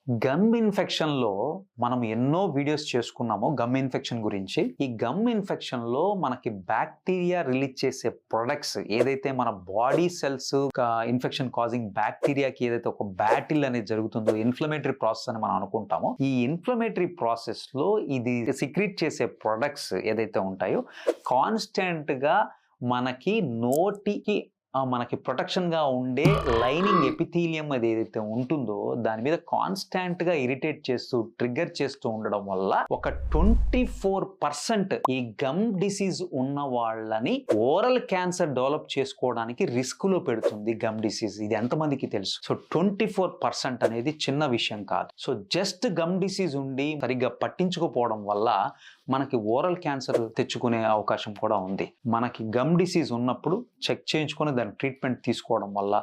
Gum infection లో మనం ఎన్నో వీడియోస్ చేసుకున్నాము గమ్ ఇన్ఫెక్షన్ గురించి. ఈ గమ్ ఇన్ఫెక్షన్ లో మనకి బ్యాక్టీరియా రిలీజ్ చేసే ప్రొడక్ట్స్ ఏదైతే మన బాడీ సెల్స్ ఇన్ఫెక్షన్ కాజింగ్ బ్యాక్టీరియాకి ఏదైతే ఒక బ్యాటిల్ అనేది జరుగుతుందో ఇన్ఫ్లమేటరీ ప్రాసెస్ అని మనం అనుకుంటామో, ఈ ఇన్ఫ్లమేటరీ ప్రాసెస్ లో ఇది సిక్రీట్ చేసే ప్రొడక్ట్స్ ఏదైతే ఉంటాయో కాన్స్టెంట్ గా మనకి నోటికి మనకి ప్రొటెక్షన్ గా ఉండే లైనింగ్ ఎపిథీలియం అది ఏదైతే ఉంటుందో దాని మీద కాన్స్టాంట్ గా ఇరిటేట్ చేస్తూ ట్రిగ్గర్ చేస్తూ ఉండడం వల్ల ఒక 24% ఈ గమ్ డిసీజ్ ఉన్న వాళ్ళని ఓరల్ క్యాన్సర్ డెవలప్ చేసుకోవడానికి రిస్క్ లో పెడుతుంది గమ్ డిసీజ్. ఇది ఎంతమందికి తెలుసు? సో 24% అనేది చిన్న విషయం కాదు. సో జస్ట్ గమ్ డిసీజ్ ఉండి సరిగ్గా పట్టించుకోపోవడం వల్ల మనకి ఓరల్ క్యాన్సర్ తెచ్చుకునే అవకాశం కూడా ఉంది. మనకి గమ్ డిసీజ్ ఉన్నప్పుడు చెక్ చేయించుకొని దాని ట్రీట్మెంట్ తీసుకోవడం వల్ల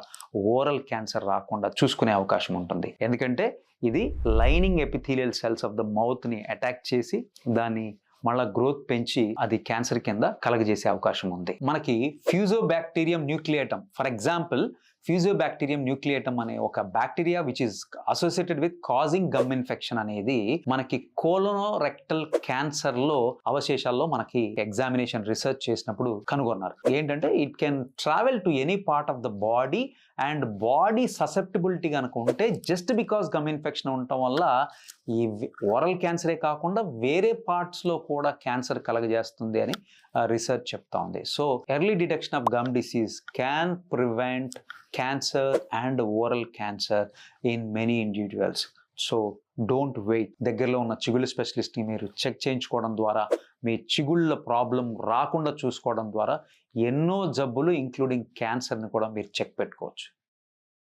ఓరల్ క్యాన్సర్ రాకుండా చూసుకునే అవకాశం ఉంటుంది. ఎందుకంటే ఇది lining epithelial cells of the mouth ని అటాక్ చేసి దాన్ని మళ్ళా గ్రోత్ పెంచి అది క్యాన్సర్ కింద కలగజేసే అవకాశం ఉంది. మనకి ఫ్యూజోబాక్టీరియం న్యూక్లియేటమ్, ఫర్ ఎగ్జాంపుల్ ఫ్యూజోబాక్టీరియం న్యూక్లియేటమ్ అనే ఒక bacteria which is associated with causing gum infection అనేది మనకి కోలోనోరెక్టల్ క్యాన్సర్ లో అవశేషాల్లో మనకి ఎగ్జామినేషన్ రీసెర్చ్ చేసినప్పుడు కనుగొన్నారు. ఏంటంటే it can travel to any part of the body and body susceptibility కనుక ఉంటే జస్ట్ బికాస్ గమ్ ఇన్ఫెక్షన్ ఉండటం వల్ల ఈ ఓరల్ క్యాన్సరే కాకుండా వేరే పార్ట్స్ లో కూడా క్యాన్సర్ కలగజేస్తుంది అని రీసెర్చ్ చెప్తా ఉంది. So early detection of gum disease can prevent cancer and oral cancer in many individuals. So don't wait. దగ్గరలో ఉన్న చిగుళ్ళ స్పెషలిస్ట్ని మీరు చెక్ చేయించుకోవడం ద్వారా, మీ చిగుళ్ళ ప్రాబ్లం రాకుండా చూసుకోవడం ద్వారా ఎన్నో జబ్బులు ఇంక్లూడింగ్ క్యాన్సర్ని కూడా మీరు చెక్ పెట్టుకోవచ్చు.